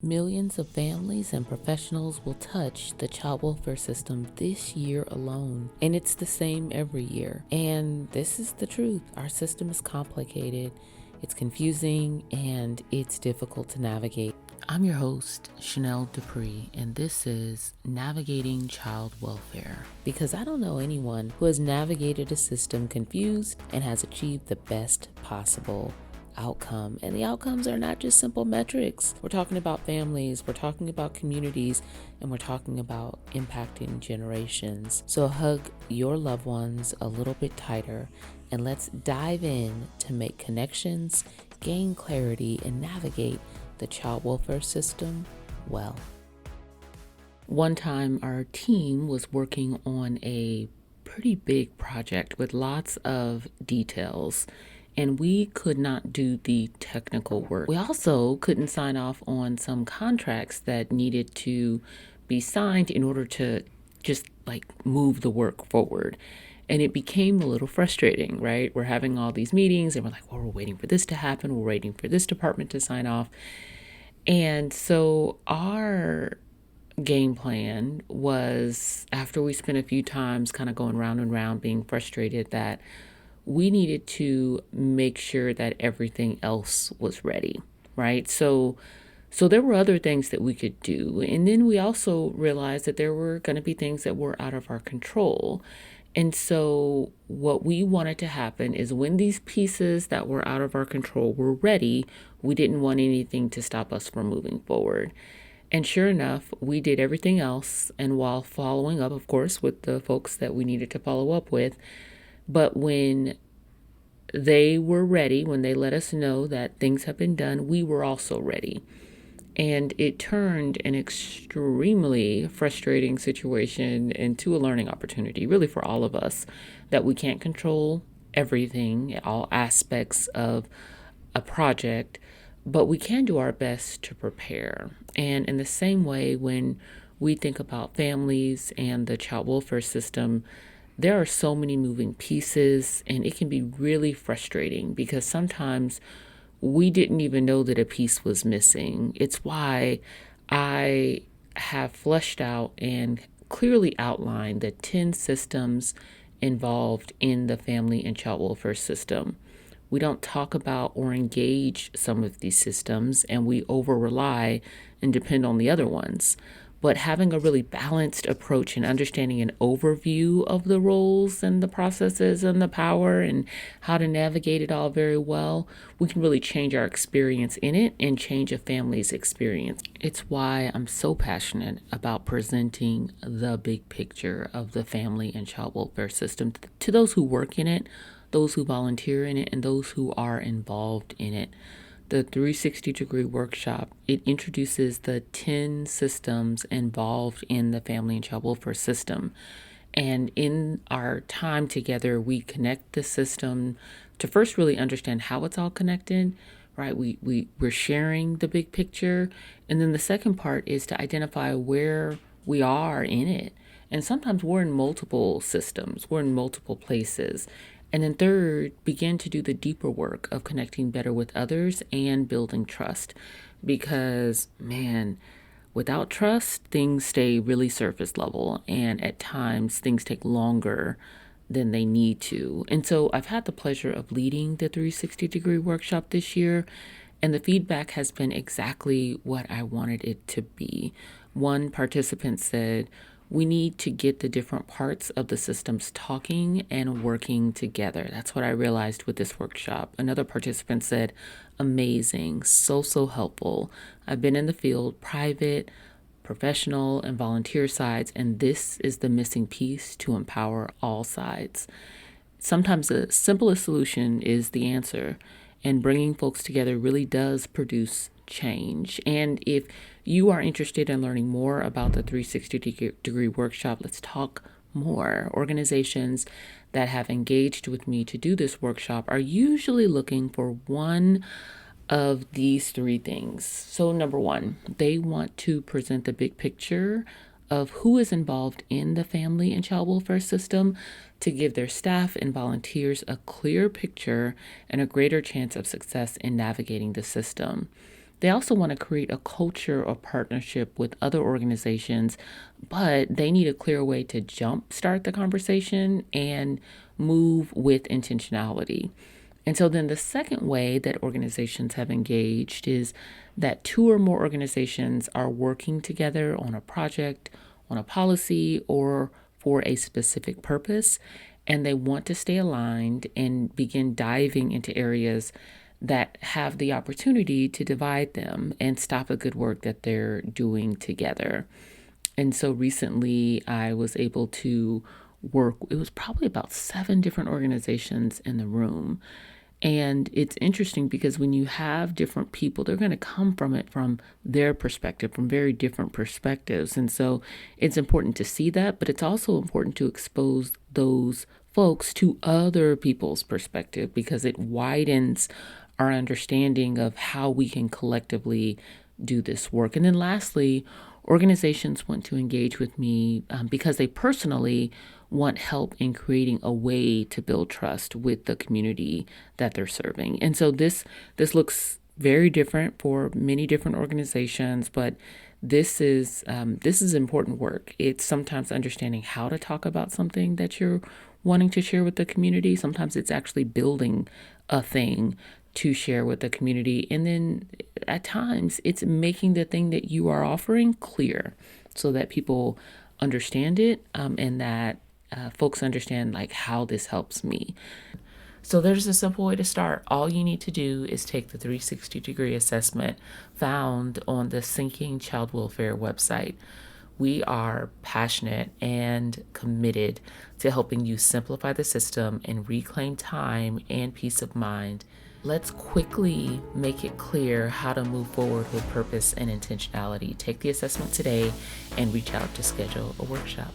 Millions of families and professionals will touch the child welfare system this year alone. And it's the same every year. And this is the truth. Our system is complicated, it's confusing, and it's difficult to navigate. I'm your host, Chanel Dupree, and this is Navigating Child Welfare. Because I don't know anyone who has navigated a system confused and has achieved the best possible outcome. And the outcomes are not just simple metrics. We're talking about families, we're talking about communities, and we're talking about impacting generations. So hug your loved ones a little bit tighter and let's dive in to make connections, gain clarity, and navigate the child welfare system well. One time our team was working on a pretty big project with lots of details, and we could not do the technical work. We also couldn't sign off on some contracts that needed to be signed in order to just move the work forward. And it became a little frustrating, right? We're having all these meetings and we're like, well, we're waiting for this to happen. We're waiting for this department to sign off. And so our game plan was, after we spent a few times kind of going round and round being frustrated, that we needed to make sure that everything else was ready, right? So there were other things that we could do. And then we also realized that there were going to be things that were out of our control. And so what we wanted to happen is when these pieces that were out of our control were ready, we didn't want anything to stop us from moving forward. And sure enough, we did everything else. And while following up, of course, with the folks that we needed to follow up with, but when they were ready, when they let us know that things have been done, we were also ready. And it turned an extremely frustrating situation into a learning opportunity, really for all of us, that we can't control everything, all aspects of a project, but we can do our best to prepare. And in the same way, when we think about families and the child welfare system, there are so many moving pieces, and it can be really frustrating because sometimes we didn't even know that a piece was missing. It's why I have fleshed out and clearly outlined the 10 systems involved in the family and child welfare system. We don't talk about or engage some of these systems, and we over rely and depend on the other ones. But having a really balanced approach and understanding an overview of the roles and the processes and the power and how to navigate it all very well, we can really change our experience in it and change a family's experience. It's why I'm so passionate about presenting the big picture of the family and child welfare system to those who work in it, those who volunteer in it, and those who are involved in it. The 360-degree workshop, it introduces the 10 systems involved in the family and child welfare system. And in our time together, we connect the system to first really understand how it's all connected, right? We're sharing the big picture. And then the second part is to identify where we are in it. And sometimes we're in multiple systems, we're in multiple places. And then third, begin to do the deeper work of connecting better with others and building trust. Because, man, without trust, things stay really surface level. And at times, things take longer than they need to. And so I've had the pleasure of leading the 360-degree workshop this year. And the feedback has been exactly what I wanted it to be. One participant said, we need to get the different parts of the systems talking and working together. That's what I realized with this workshop. Another participant said, amazing, so helpful. I've been in the field, private, professional, and volunteer sides, and this is the missing piece to empower all sides. Sometimes the simplest solution is the answer, and bringing folks together really does produce change. And if you are interested in learning more about the 360-degree workshop, let's talk more. Organizations that have engaged with me to do this workshop are usually looking for one of these three things. So number one, they want to present the big picture of who is involved in the family and child welfare system to give their staff and volunteers a clear picture and a greater chance of success in navigating the system. They also want to create a culture of partnership with other organizations, but they need a clear way to jumpstart the conversation and move with intentionality. And so then the second way that organizations have engaged is that two or more organizations are working together on a project, on a policy, or for a specific purpose, and they want to stay aligned and begin diving into areas that have the opportunity to divide them and stop the good work that they're doing together. And so recently I was able to work, it was probably about 7 different organizations in the room. And it's interesting because when you have different people, they're going to come from it from their perspective, from very different perspectives. And so it's important to see that, but it's also important to expose those folks to other people's perspective because it widens our understanding of how we can collectively do this work. And then lastly, organizations want to engage with me because they personally want help in creating a way to build trust with the community that they're serving. And so this looks very different for many different organizations, but this is important work. It's sometimes understanding how to talk about something that you're wanting to share with the community. Sometimes it's actually building a thing to share with the community. And then at times it's making the thing that you are offering clear so that people understand it and that folks understand like how this helps me. So there's a simple way to start. All you need to do is take the 360-degree assessment found on the Sinking Child Welfare website. We are passionate and committed to helping you simplify the system and reclaim time and peace of mind. Let's quickly make it clear how to move forward with purpose and intentionality. Take the assessment today and reach out to schedule a workshop.